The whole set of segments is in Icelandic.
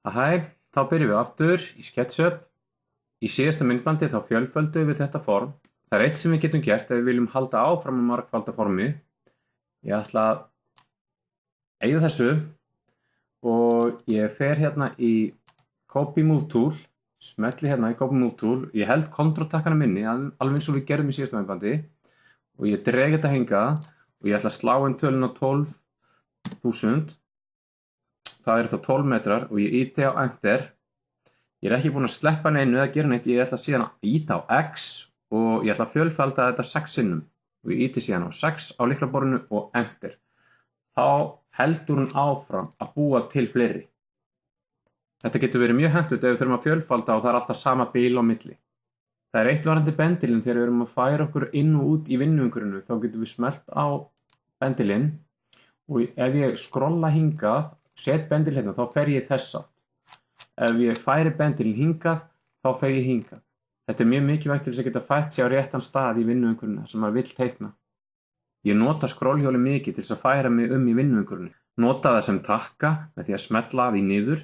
Hæ, þá byrjum við aftur í SketchUp. Í síðasta myndbandi þá fjölföldum við þetta form. Það eitt sem við getum gert ef við viljum halda áfram að margfalda formið. Ég ætla að eyða þessu og ég fer hérna í Copy Move Tool, smelli hérna í Copy Move Tool. Ég held Ctrl-takkana minni, alveg eins og við gerðum í síðasta myndbandi og ég dreg þetta hingað og ég ætla að slá inn töluna 12.000. Það eru þá 12 metrar og ég ýti á Enter. Ég ekki búinn að sleppa neinu eða gera neitt, ég ætla síðan að ýta á X og ég ætla að fjölfalda þetta 6 sinnum. Og ég ýti síðan á 6 á lyklaborðinu og Enter. Þá heldur hún áfram að búa til fleiri. Þetta getur verið mjög hentugt ef við þurfum að fjölfalda og það er alltaf sama bil á milli. Það er eitt varðandi bendilinn þegar við erum að færa okkur inn og út í vinnuumhverfinu, þá getum við smellt á bendilinn og ef ég skrolla hingað, set bendil hérna, þá fer ég þess átt. Ef ég færi bendilinn hingað, þá fer ég hingað. Þetta er mjög mikilvægt til þess að geta fært sig á réttan stað í vinnuumhverfinu sem maður vill teikna. Ég nota skrollhjóli mikið til þess að færa mig í vinnuumhverfinu. Nota það sem takka með því að smella því niður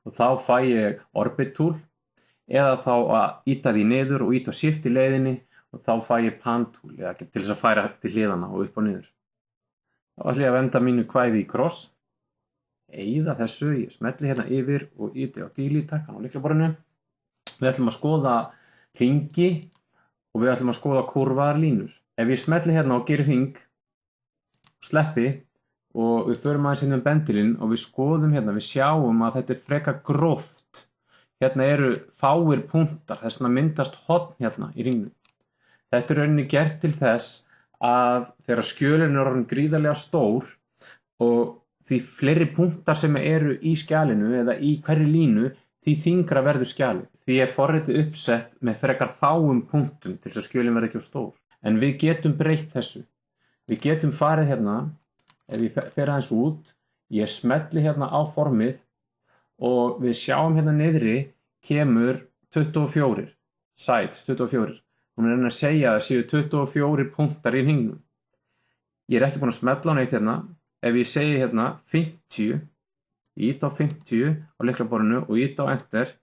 og þá fæ ég Orbit Tool eða þá að ýta því niður og ýta á Shift í leiðinni og þá fæ ég Pan Tool til þess að færa til hliðana og upp og niður. Þá ætla ég að venda mínu kvæði í kross. Eyða þessu, ég smelli hérna yfir og ýti á Delete-takkan á lyklaborðinu. Við ætlum að skoða hringi og við ætlum að skoða kúrfaðar línur. Ef ég smelli hérna og geri hring, sleppi og við förum aðeins inn um bendilinn og við skoðum hérna, við sjáum að þetta er frekar gróft. Hérna eru fáir punktar, þess vegna myndast horn hérna í hringnum. Þetta er rauninni gert til þess að þegar skjölin er orðin gríðarlega stór og því fleiri punktar sem eru í skjalinu eða í hverri línu, því þyngra verður skjalið. Því er forritið uppsett með frekar fáum punktum til þess að skjölin verði ekki of stór. En við getum breytt þessu. Við getum farið hérna, ef ég fer aðeins út, ég smelli hérna á formið og við sjáum hérna niðri kemur 24, sides 24. Hún er að segja að það séu 24 punktar í hringnum. Ég er ekki búinn að smetla á neitt hérna. Ef ég segi hérna 50, ýta á 50 á lyklaborðinu og ýta á Enter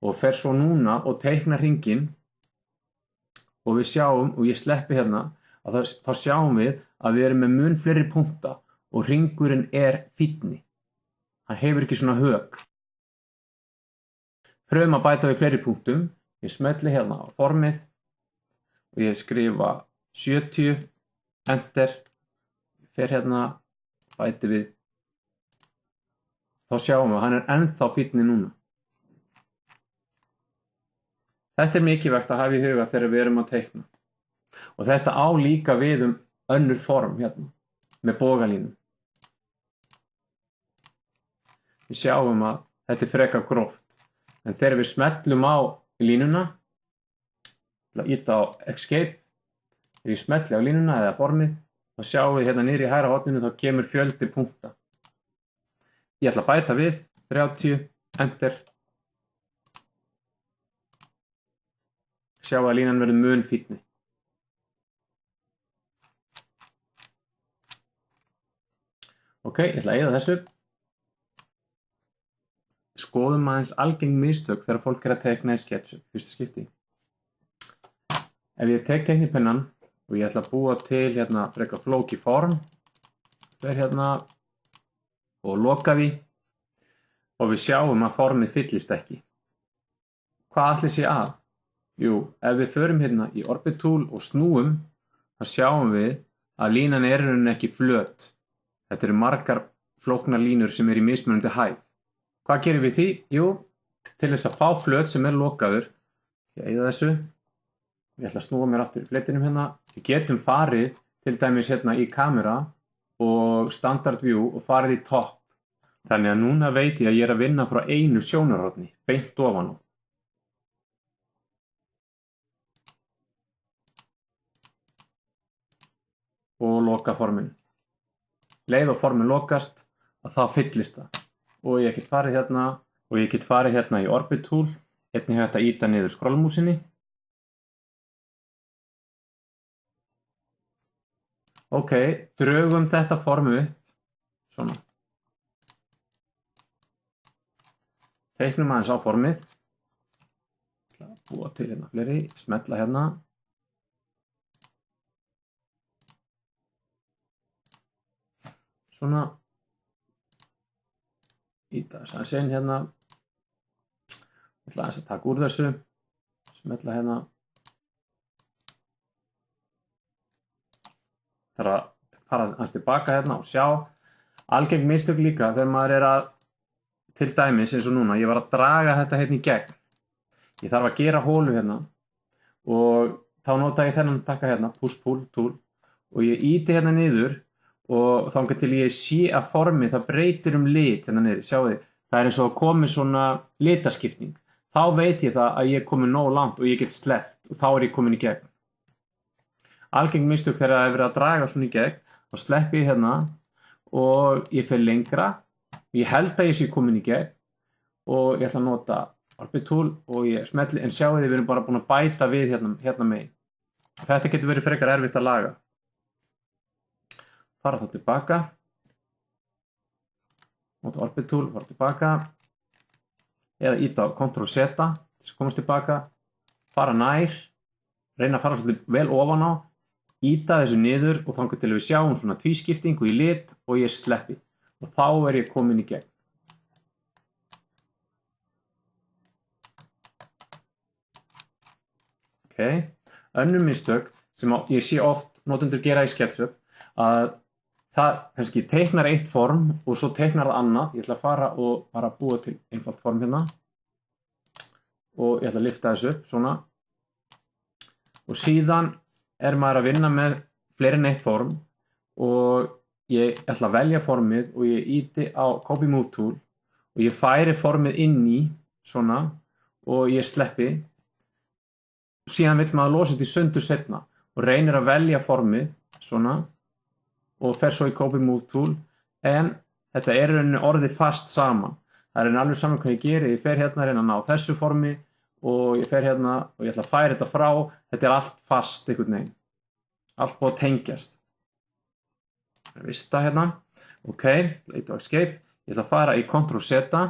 og fer svo núna og teikna hringinn og við sjáum, og ég sleppi hérna, að þá sjáum við að við erum með mun fleiri punkta og hringurinn er fínni. Hann hefur ekki svona hög. Pröfum að bæta við fleiri punktum. Ég smelli hérna á formið og ég skrifa 70, Enter, fer hérna, bæti við, þá sjáum við að hann er ennþá fínni núna. Þetta er mikilvægt að hafa í huga þegar við erum að teikna. Og þetta á líka við önnur form hérna, með bogalínum. Við sjáum að þetta er frekar gróft. En þegar við smellum á línuna, ýta á Escape, þegar ég smelli á línuna eða formið, þá sjáum við hérna niðri í hægra horninu þá kemur fjöldi punkta. Ég ætla að bæta við 30, Enter. Sjá að línan verður mun fínni. Ok, ég ætla að eyða þessu. Skoðum aðeins algeng mistök þegar fólk er að teikna í SketchUp, fyrsta skipti. Ef ég tek teiknipennann og ég ætla að búa til hérna frekar flókið form, fer hérna og loka því og við sjáum að formið fyllist ekki. Hvað ætli sé að? Jú, ef við förum hérna í Orbit Tool og snúum, þá sjáum við að línan er ekki flöt. Þetta eru margar flóknar línur sem eru í mismunandi hæð. Hvað gerum við því? Jú, til þess að fá flöt sem er lokaður, ég eyða þessu. Ég ætla að snúa mér aftur í fletinum hérna. Við getum farið til dæmis hérna í kamera og standard view og farið í topp. Þannig að núna veit ég að ég er að vinna frá einu sjónarhorni, beint ofan á. Og loka forminu. Leið og formin lokast og þá fyllist það. Og ég get farið hérna í Orbit Tool, einnig hægt að ýta niður skrollmúsinni. Ok, drögum þetta form upp, svona. teiknum aðeins á formið. Búa til hérna fleiri, smetla hérna. Svona. Íta þess aðeins inn hérna. Ég ætla aðeins að taka úr þessu. Smetla hérna. Það að fara aðeins tilbaka hérna og sjá. Algeng mistök líka þegar maður að, til dæmis eins og núna, ég var að draga þetta hérna í gegn. Ég þarf að gera hólu hérna og þá nota ég þennan takka hérna, push-pull tool, og ég ýti hérna niður og þangað til ég sé að formið það breytir lit hérna niður. Sjáu þið, það eins og að komi svona litaskipting. Þá veit ég það að ég er komin nóg langt og ég get sleppt og þá ég komin í gegn. Algeng mistök þegar það verið að draga svona í gegn, þá sleppi ég hérna og ég fer lengra. Ég held að ég sé komin í gegn og ég ætla að nota Orbit tool og ég smelli, en sjáu þið, við erum bara búin að bæta við hérna megin. Þetta getur verið frekar erfitt að laga. Fara þá tilbaka. Nota Orbit tool, fara tilbaka. Eða íta á Ctrl-Z til að komast tilbaka. Fara nær. Reyna að fara svolítið vel ofan á. Íta þessu niður og þangað til við sjáum svona tvískiptingu í lit og ég sleppi. Og þá ég komin í gegn. Önnur mistök sem ég sé oft notendur gera í SketchUp, að það kannski teiknar eitt form og svo teiknar það annað. Ég ætla að fara og bara búa til einfalt form hérna og ég ætla að lyfta þessu upp svona og síðan maður að vinna með fleiri en eitt form og ég ætla að velja formið og ég ýti á Copy Move tool og ég færi formið inn í svona og ég sleppi. Síðan vill maður losa þetta í sundur seinna og reynir að velja formið svona og fer svo í Copy Move tool, en þetta í rauninni orðið fast saman. Það í alveg saman hvað ég geri, ég fer hérna að reyna að ná þessu formi og ég fer hérna og ég ætla að færa þetta frá. Þetta allt fast einhvern veginn. Allt búið að tengjast. Vista hérna. Ok, leita á Escape. Ég ætla að fara í Ctrl-Z.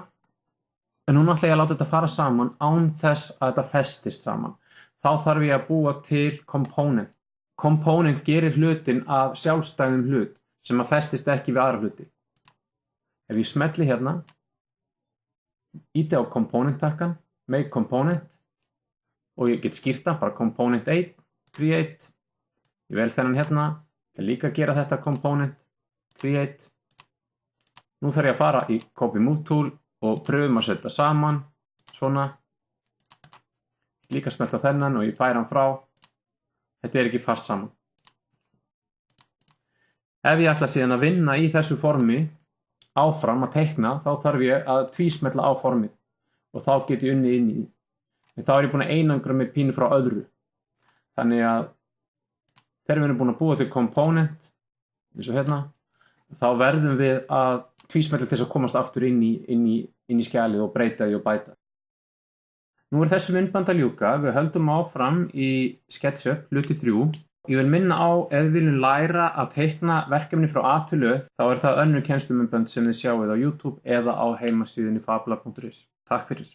En núna ætla ég að láta þetta fara saman án þess að þetta festist saman. Þá þarf ég að búa til component. Component gerir hlutin að sjálfstæðum hlut sem að festist ekki við aðra hluti. Ef ég smelli hérna, ýti á component takkan, make component og ég get skýrt það, bara component 1, create. Ég vel þennan hérna, ég ætla líka að gera þetta component, create. Nú þarf ég að fara í Copy Move tool og pröfum að setja saman, svona. Líka smelta þennan og ég færa hann frá. Þetta ekki fast saman. Ef ég ætla síðan að vinna í þessu formi áfram að teikna, þá þarf ég að tvísmetla á formið og þá get ég unnið inn í því. En þá ég búin að einangra mig pínu frá öðru. Þannig að þegar við erum búin að búa til component, eins og hérna, þá verðum við að tvísmetla til þess að komast aftur inn í skjalið og breyta því og bæta. Nú þessu myndband að ljúka, við höldum áfram í SketchUp hluti 3. Ég vil minna á ef við viljum læra að teikna verkefni frá A til Ö, þá það önnur kennslumyndbönd sem þið sjáið á YouTube eða á heimasíðunni fabula.is. Takk fyrir.